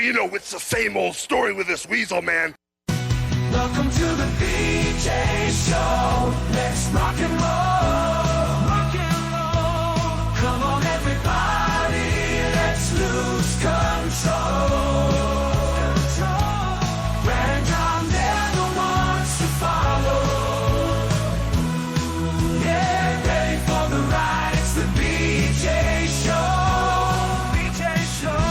you know, it's the same old story with this weasel, man. Welcome to the BJ Show. Let's rock and roll. Rock and roll. Come on, everybody. Let's lose control. Brad John never wants to follow. Get ready for the ride. It's the BJ Show. BJ Show.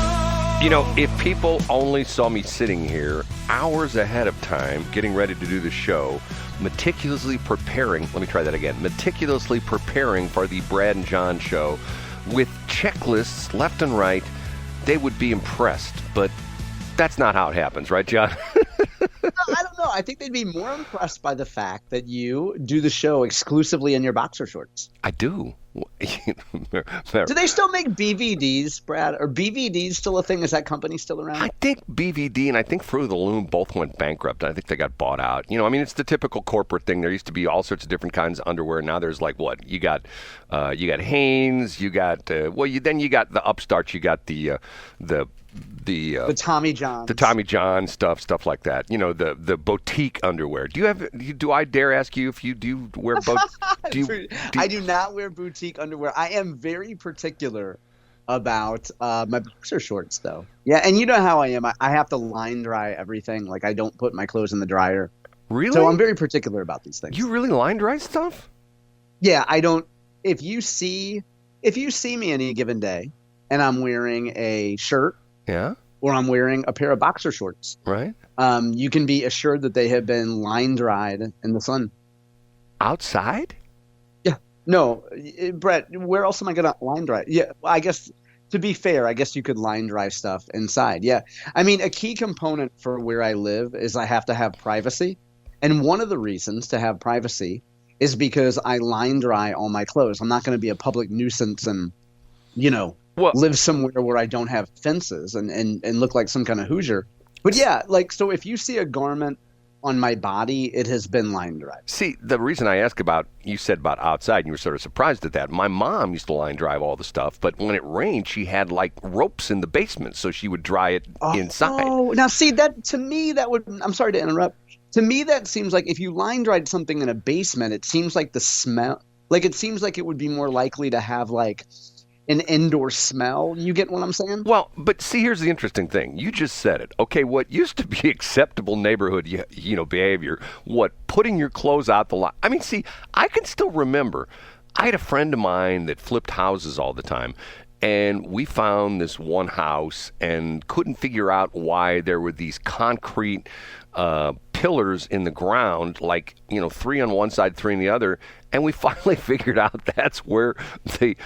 You know, if people only saw me sitting here hours ahead of time, getting ready to do the show, meticulously preparing for the Brad and John show with checklists left and right, they would be impressed. But that's not how it happens, right, John? No, I don't know. I think they'd be more impressed by the fact that you do the show exclusively in your boxer shorts. I do. Do they still make BVDs, Brad? Are BVDs still a thing? Is that company still around? I think BVD and I think Fruit of the Loom both went bankrupt. I think they got bought out. You know, I mean, it's the typical corporate thing. There used to be all sorts of different kinds of underwear. Now there's like what? You got Hanes. You got then you got the upstarts. You got the Tommy John. The Tommy John stuff like that. You know, the boutique underwear. Do I dare ask you if you do wear I do not wear boutique underwear. I am very particular about my boxer shorts, though. Yeah, and you know how I am. I have to line dry everything. Like, I don't put my clothes in the dryer. Really? So I'm very particular about these things. You really line dry stuff? Yeah, I don't. If you see me any given day, and I'm wearing a shirt, yeah, or I'm wearing a pair of boxer shorts, right? You can be assured that they have been line dried in the sun. Outside? Yeah. No, Brett, where else am I going to line dry? Yeah, well, I guess, to be fair, I guess you could line dry stuff inside. Yeah. I mean, a key component for where I live is I have to have privacy. And one of the reasons to have privacy is because I line dry all my clothes. I'm not going to be a public nuisance and, live somewhere where I don't have fences and look like some kind of Hoosier. But yeah, so if you see a garment on my body, it has been line dried. See, the reason I ask you said about outside, and you were sort of surprised at that. My mom used to line drive all the stuff, but when it rained, she had ropes in the basement, so she would dry it inside. Oh, now see, that to me, I'm sorry to interrupt. To me, that seems like if you line dried something in a basement, it seems like the smell, it seems like it would be more likely to have an indoor smell. You get what I'm saying? Well, but see, here's the interesting thing. You just said it. Okay, what used to be acceptable neighborhood, behavior, putting your clothes out the lot. I mean, see, I can still remember. I had a friend of mine that flipped houses all the time, and we found this one house and couldn't figure out why there were these concrete pillars in the ground, 3 on one side, 3 on the other. And we finally figured out that's where they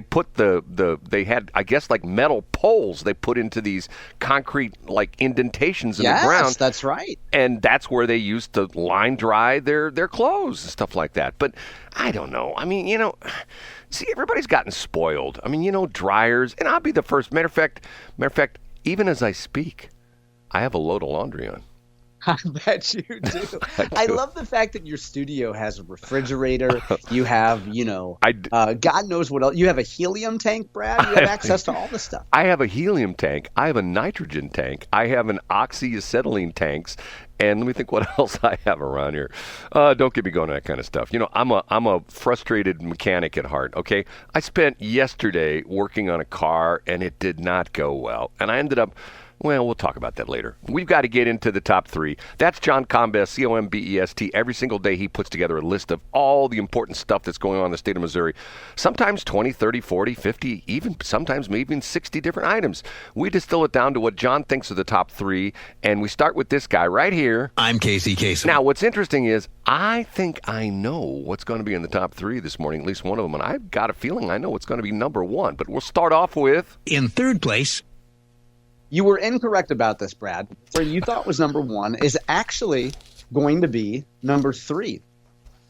put they had, I guess, metal poles they put into these concrete indentations in the ground. Yes, that's right. And that's where they used to line dry their clothes and stuff like that. But I don't know. I mean, see, everybody's gotten spoiled. I mean, dryers, and I'll be the first. Matter of fact, even as I speak, I have a load of laundry on. I bet you do. I love the fact that your studio has a refrigerator. You have, God knows what else. You have a helium tank, Brad. You have access to all this stuff. I have a helium tank. I have a nitrogen tank. I have an oxyacetylene tanks. And let me think what else I have around here. Don't get me going on that kind of stuff. I'm a frustrated mechanic at heart, okay? I spent yesterday working on a car, and it did not go well. And I ended up... Well, we'll talk about that later. We've got to get into the top 3. That's John Combest, Combest. Every single day he puts together a list of all the important stuff that's going on in the state of Missouri. Sometimes 20, 30, 40, 50, sometimes maybe even 60 different items. We distill it down to what John thinks are the top 3, and we start with this guy right here. I'm Casey Kasem. Now, what's interesting is I think I know what's going to be in the top 3 this morning, at least one of them, and I've got a feeling I know what's going to be number 1. But we'll start off with... In third place... You were incorrect about this, Brad. What you thought was number 1 is actually going to be number 3.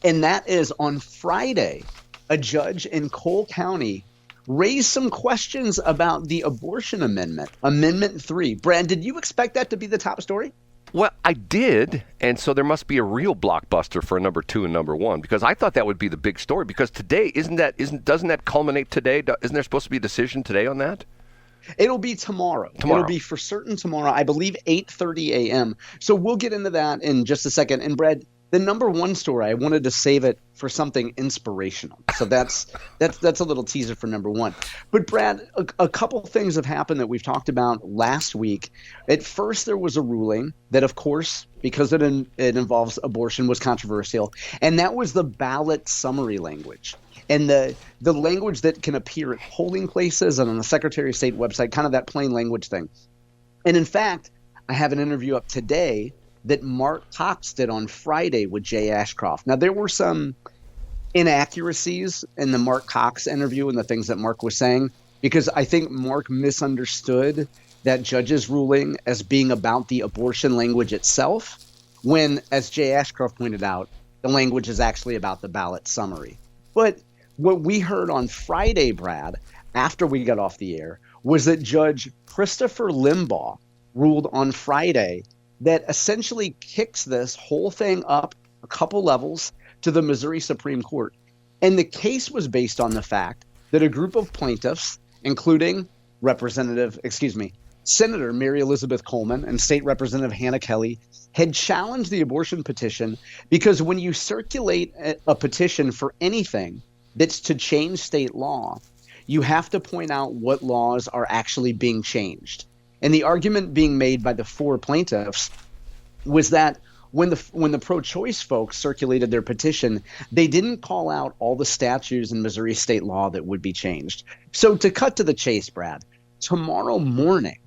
And that is on Friday, a judge in Cole County raised some questions about the abortion amendment, Amendment 3. Brad, did you expect that to be the top story? Well, I did, and so there must be a real blockbuster for number 2 and number 1, because I thought that would be the big story, because today, doesn't that culminate today? Isn't there supposed to be a decision today on that? It'll be tomorrow. It'll be for certain tomorrow. I believe 8:30 a.m. So we'll get into that in just a second. And Brad, the number one story, I wanted to save it for something inspirational. So that's a little teaser for number one. But Brad, a couple things have happened that we've talked about last week. At first, there was a ruling that, of course, because it involves abortion, was controversial, and that was the ballot summary language. And the language that can appear at polling places and on the Secretary of State website, kind of that plain language thing. And in fact, I have an interview up today that Mark Cox did on Friday with Jay Ashcroft. Now, there were some inaccuracies in the Mark Cox interview and the things that Mark was saying, because I think Mark misunderstood that judge's ruling as being about the abortion language itself, when, as Jay Ashcroft pointed out, the language is actually about the ballot summary. But what we heard on Friday, Brad, after we got off the air, was that Judge Christopher Limbaugh ruled on Friday that essentially kicks this whole thing up a couple levels to the Missouri Supreme Court. And the case was based on the fact that a group of plaintiffs, including Senator Mary Elizabeth Coleman and State Representative Hannah Kelly, had challenged the abortion petition because when you circulate a petition for anything that's to change state law, you have to point out what laws are actually being changed. And the argument being made by the four plaintiffs was that when the pro-choice folks circulated their petition, they didn't call out all the statutes in Missouri state law that would be changed. So to cut to the chase, Brad, tomorrow morning,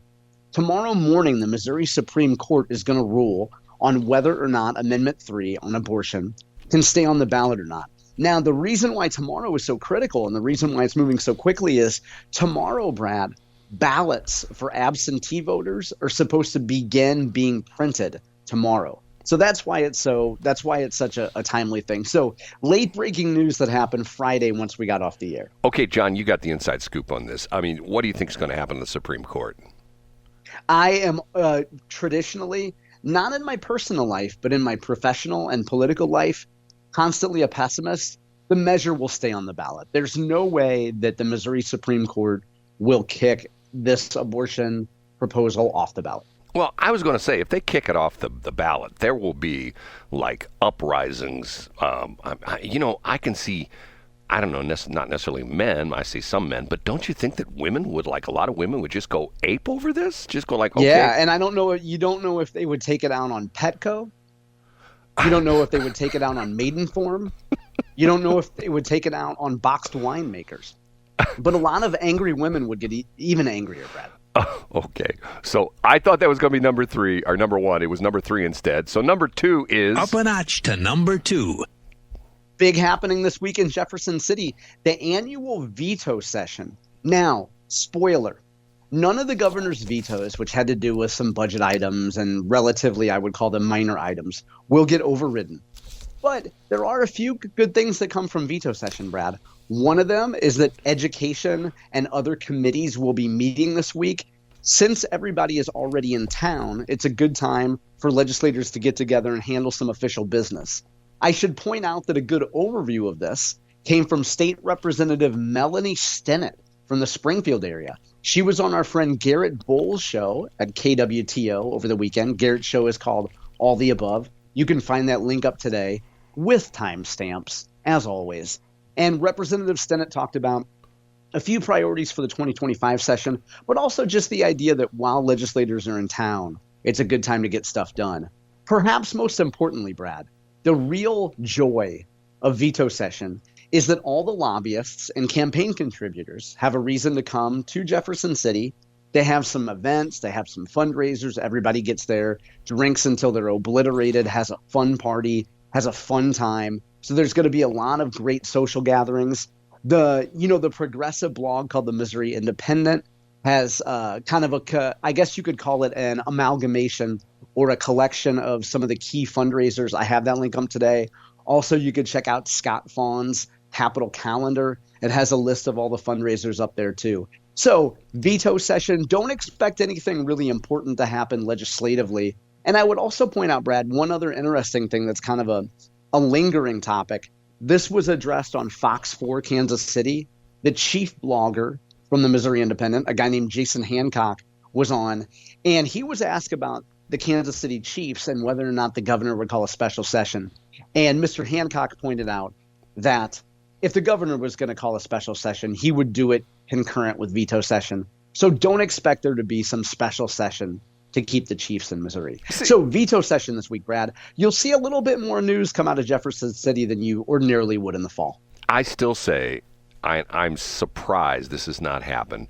the Missouri Supreme Court is going to rule on whether or not Amendment 3 on abortion can stay on the ballot or not. Now, the reason why tomorrow is so critical and the reason why it's moving so quickly is tomorrow, Brad, ballots for absentee voters are supposed to begin being printed tomorrow. So that's why it's such a timely thing. So late breaking news that happened Friday once we got off the air. Okay, John, you got the inside scoop on this. I mean, what do you think is going to happen in the Supreme Court? I am traditionally, not in my personal life, but in my professional and political life, constantly a pessimist. The measure will stay on the ballot. There's no way that the Missouri Supreme Court will kick this abortion proposal off the ballot. Well, I was going to say, if they kick it off the ballot, there will be like uprisings. I can see, I don't know, not necessarily men. I see some men, but don't you think that women would, like a lot of women would just go ape over this? Just go like, okay. Yeah, and I don't know. You don't know if they would take it out on Petco. You don't know if they would take it out on Maidenform. You don't know if they would take it out on boxed winemakers. But a lot of angry women would get even angrier, Brad. Oh, okay. So I thought that was going to be number 3 or number 1. It was number 3 instead. So number 2 is up a notch to number 2. Big happening this week in Jefferson City, the annual veto session. Now, spoiler, none of the governor's vetoes, which had to do with some budget items and relatively, I would call them minor items, will get overridden. But there are a few good things that come from veto session, Brad. One of them is that education and other committees will be meeting this week. Since everybody is already in town, it's a good time for legislators to get together and handle some official business. I should point out that a good overview of this came from State Representative Melanie Stennett from the Springfield area. She was on our friend Garrett Bowles' show at KWTO over the weekend. Garrett's show is called All the Above. You can find that link up today with timestamps, as always. And Representative Stennett talked about a few priorities for the 2025 session, but also just the idea that while legislators are in town, it's a good time to get stuff done. Perhaps most importantly, Brad, the real joy of veto session is that all the lobbyists and campaign contributors have a reason to come to Jefferson City. They have some events, they have some fundraisers, everybody gets there, drinks until they're obliterated, has a fun party, has a fun time. So there's going to be a lot of great social gatherings. The progressive blog called the Missouri Independent has kind of I guess you could call it an amalgamation or a collection of some of the key fundraisers. I have that link up today. Also, you could check out Scott Fawn's Capital Calendar. It has a list of all the fundraisers up there too. So veto session, don't expect anything really important to happen legislatively. And I would also point out, Brad, one other interesting thing that's kind of a lingering topic. This was addressed on Fox 4 Kansas City. The chief blogger from the Missouri Independent, a guy named Jason Hancock, was on, and he was asked about the Kansas City Chiefs and whether or not the governor would call a special session. And Mr. Hancock pointed out that if the governor was going to call a special session, he would do it concurrent with veto session. So don't expect there to be some special session to keep the Chiefs in Missouri. So veto session this week, Brad. You'll see a little bit more news come out of Jefferson City than you ordinarily would in the fall. I still say I'm surprised this has not happened.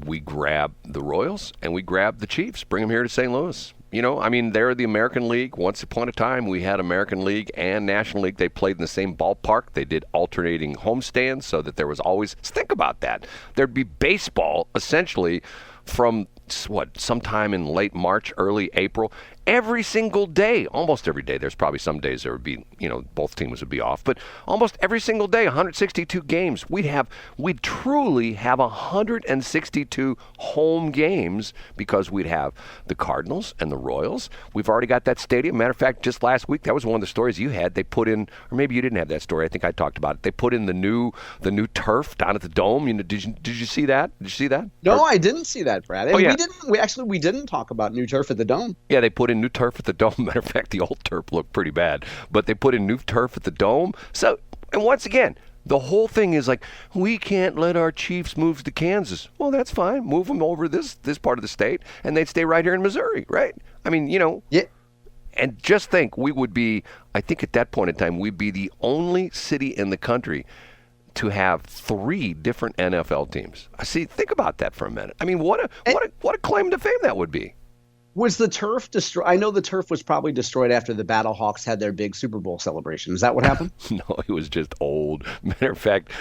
We grab the Royals and we grab the Chiefs, bring them here to St. Louis. You know, I mean, they're the American League. Once upon a time, we had American League and National League. They played in the same ballpark. They did alternating homestands so that there was always – think about that. There'd be baseball essentially from sometime in late March, early April, every single day, almost every day. There's probably some days there would be, both teams would be off, but almost every single day, 162 games. We'd truly have 162 home games because we'd have the Cardinals and the Royals. We've already got that stadium. Matter of fact, just last week, that was one of the stories you had. They put in, or maybe you didn't have that story. I think I talked about it. They put in the new turf down at the Dome. Did you see that? Did you see that? No, I didn't see that, Brad. And yeah. We didn't talk about new turf at the Dome. Yeah, they put in new turf at the Dome. Matter of fact, the old turf looked pretty bad, but they put in new turf at the Dome. So, and once again, the whole thing is like, we can't let our Chiefs move to Kansas. Well, that's fine. Move them over this part of the state, and they'd stay right here in Missouri, right? I mean, Yeah. And just think, we would be, I think at that point in time, we'd be the only city in the country to have 3 different NFL teams. Think about that for a minute. I mean, what a claim to fame that would be. Was the turf destroyed? I know the turf was probably destroyed after the Battlehawks had their big Super Bowl celebration. Is that what happened? No, it was just old. Matter of fact,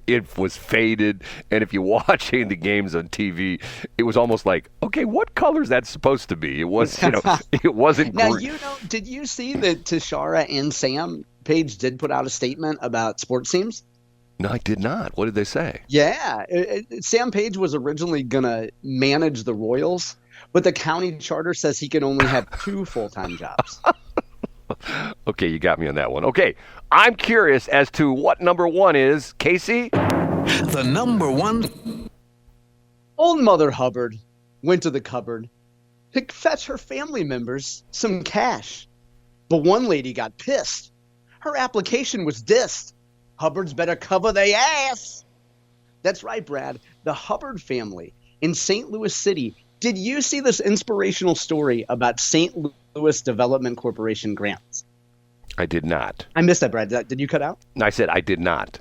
it was faded. And if you watch any of the games on TV, it was almost like, okay, what color is that supposed to be? It was, it wasn't now, green. did you see that Tashara and Sam Page did put out a statement about sports teams? No, I did not. What did they say? Yeah. Sam Page was originally going to manage the Royals, but the county charter says he can only have 2 full-time jobs. Okay, you got me on that one. Okay, I'm curious as to what number 1 is. Casey? The number 1. Old Mother Hubbard went to the cupboard to fetch her family members some cash. But one lady got pissed. Her application was dissed. Hubbards better cover their ass. That's right, Brad. The Hubbard family in St. Louis City. Did you see this inspirational story about St. Louis Development Corporation grants? I did not. I missed that, Brad. Did you cut out? I said I did not.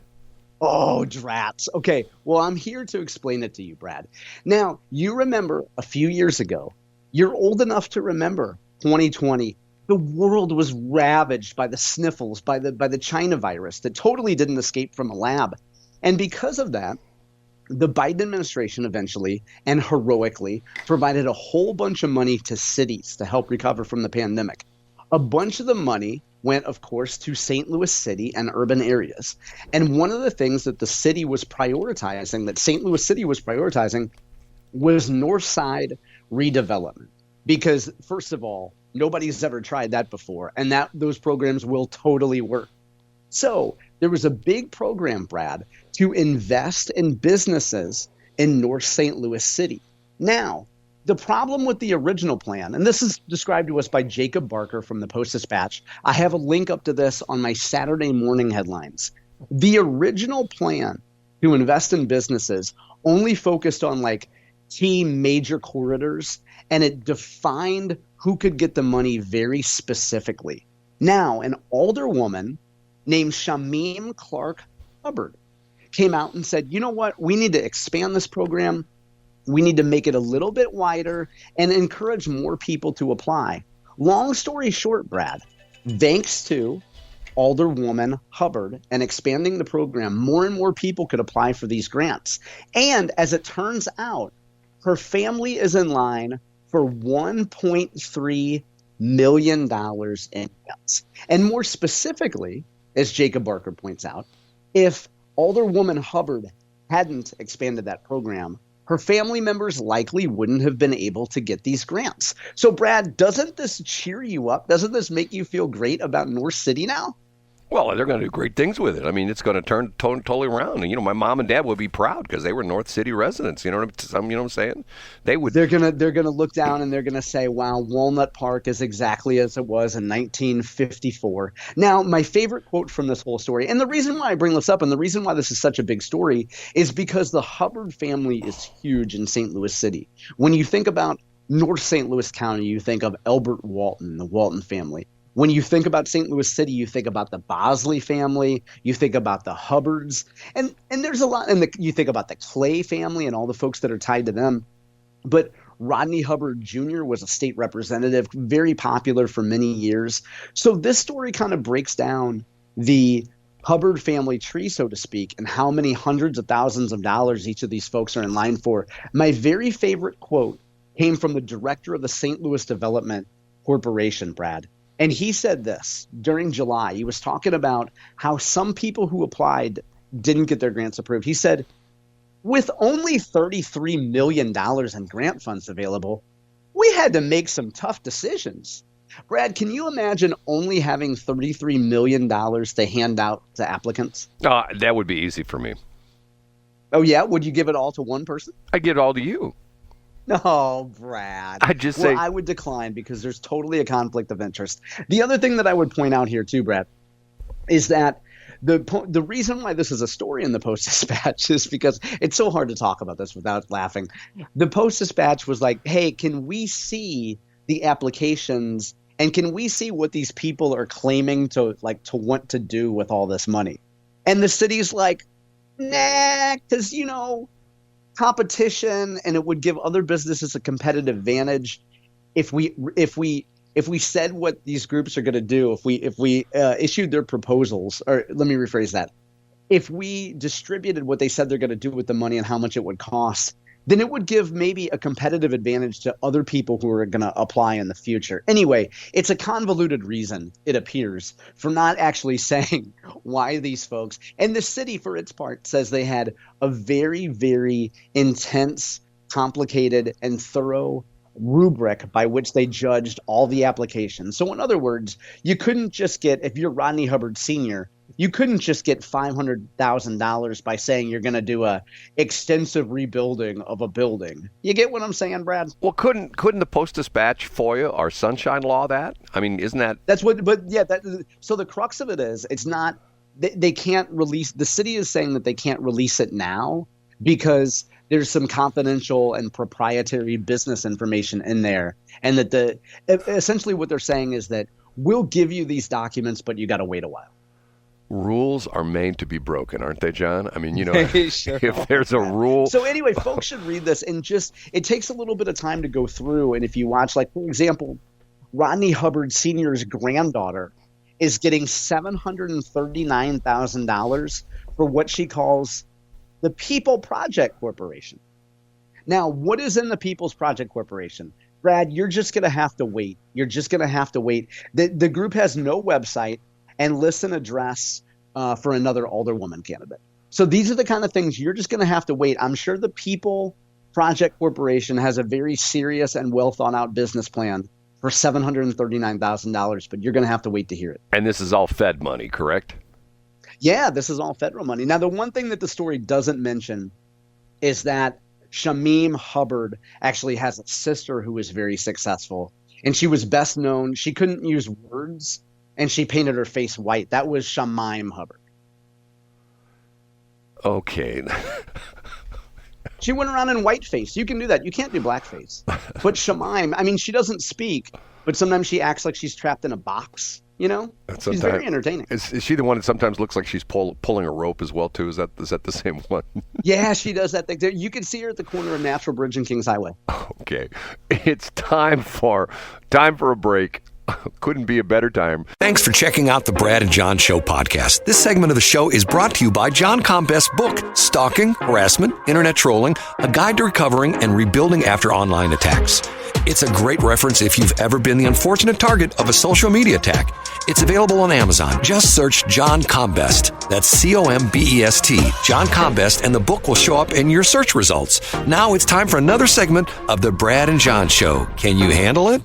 Oh, drats. Okay, well, I'm here to explain it to you, Brad. Now, you remember a few years ago, you're old enough to remember 2020. The world was ravaged by the sniffles, by the China virus that totally didn't escape from a lab. And because of that, the Biden administration eventually and heroically provided a whole bunch of money to cities to help recover from the pandemic. A bunch of the money went, of course, to St. Louis City and urban areas. And one of the things that the city was prioritizing, that St. Louis City was prioritizing, was North Side redevelopment. Because, first of all, nobody's ever tried that before, and those programs will totally work. So there was a big program, Brad, to invest in businesses in North St. Louis City. Now, the problem with the original plan, and this is described to us by Jacob Barker from the Post-Dispatch. I have a link up to this on my Saturday morning headlines. The original plan to invest in businesses only focused on key major corridors, and it defined who could get the money very specifically. Now, an older woman named Shameem Clark Hubbard came out and said, you know what, we need to expand this program. We need to make it a little bit wider and encourage more people to apply. Long story short, Brad, thanks to Alderwoman Hubbard and expanding the program, more and more people could apply for these grants. And as it turns out, her family is in line for $1.3 million in grants. And more specifically, as Jacob Barker points out, if Alderwoman Hubbard hadn't expanded that program, her family members likely wouldn't have been able to get these grants. So, Brad, doesn't this cheer you up? Doesn't this make you feel great about North City now? Well, they're going to do great things with it. I mean, it's going to turn totally around. And, my mom and dad would be proud because they were North City residents. You know what I'm saying? They would. They're gonna look down and they're gonna say, "Wow, Walnut Park is exactly as it was in 1954." Now, my favorite quote from this whole story, and the reason why I bring this up, and the reason why this is such a big story, is because the Hubbard family is huge in St. Louis City. When you think about North St. Louis County, you think of Elbert Walton, the Walton family. When you think about St. Louis City, you think about the Bosley family, you think about the Hubbards, and there's a lot, and you think about the Clay family and all the folks that are tied to them. But Rodney Hubbard Jr. was a state representative, very popular for many years. So this story kind of breaks down the Hubbard family tree, so to speak, and how many hundreds of thousands of dollars each of these folks are in line for. My very favorite quote came from the director of the St. Louis Development Corporation, Brad. And he said this during July. He was talking about how some people who applied didn't get their grants approved. He said, with only $33 million in grant funds available, we had to make some tough decisions. Brad, can you imagine only having $33 million to hand out to applicants? That would be easy for me. Oh, yeah? Would you give it all to one person? I'd give it all to you. No, Brad. I'd just say I would decline because there's totally a conflict of interest. The other thing that I would point out here too, Brad, is that the reason why this is a story in the Post-Dispatch is because it's so hard to talk about this without laughing. The Post-Dispatch was like, hey, can we see the applications and can we see what these people are claiming to want to do with all this money? And the city's like, nah, because, competition, and it would give other businesses a competitive advantage if we said what these groups are going to do, if we issued their proposals, or let me rephrase that, if we distributed what they said they're going to do with the money and how much it would cost, then it would give maybe a competitive advantage to other people who are going to apply in the future. Anyway, it's a convoluted reason, it appears, for not actually saying why these folks, and the city for its part says they had a very, very intense, complicated, and thorough rubric by which they judged all the applications. So in other words, you couldn't just get, if you're Rodney Hubbard Sr., you couldn't just get $500,000 by saying you're going to do a extensive rebuilding of a building. You get what I'm saying, Brad? Well, couldn't the Post-Dispatch FOIA or Sunshine Law that? I mean, isn't that? That's what. But yeah, so the crux of it is, it's not. They can't release. The city is saying that they can't release it now because there's some confidential and proprietary business information in there, and that essentially what they're saying is that we'll give you these documents, but you got to wait a while. Rules are made to be broken, aren't they, John? I mean, Sure. if there's a rule. So anyway, folks should read this, and it takes a little bit of time to go through. And if you watch, like, for example, Rodney Hubbard Sr.'s granddaughter is getting $739,000 for what she calls the People Project Corporation. Now, what is in the People's Project Corporation? Brad, you're just going to have to wait. You're just going to have to wait. The group has no website and lists an address for another alderwoman candidate. So these are the kind of things you're just going to have to wait. I'm sure the People Project Corporation has a very serious and well thought out business plan for $739,000, but you're going to have to wait to hear it. And this is all Fed money, correct? Yeah, this is all federal money. Now, the one thing that the story doesn't mention is that Shameem Hubbard actually has a sister who was very successful, and she was best known. She couldn't use words, and she painted her face white. That was Shameem Hubbard. Okay. She went around in whiteface. You can do that. You can't do blackface. But Shameem, I mean, she doesn't speak, but sometimes she acts like she's trapped in a box. She's very entertaining. Is she the one that sometimes looks like she's pulling a rope as well, too? Is that the same one? Yeah, she does that thing. You can see her at the corner of Natural Bridge and Kings Highway. Okay. It's time for a break. Couldn't be a better time. Thanks for checking out the Brad and John Show podcast. This segment of the show is brought to you by John Combest's book, Stalking, Harassment, Internet Trolling, A Guide to Recovering and Rebuilding After Online Attacks. It's a great reference if you've ever been the unfortunate target of a social media attack. It's available on Amazon. Just search John Combest. That's Combest, John Combest, and the book will show up in your search results. Now it's time for another segment of the Brad and John Show. Can you handle it?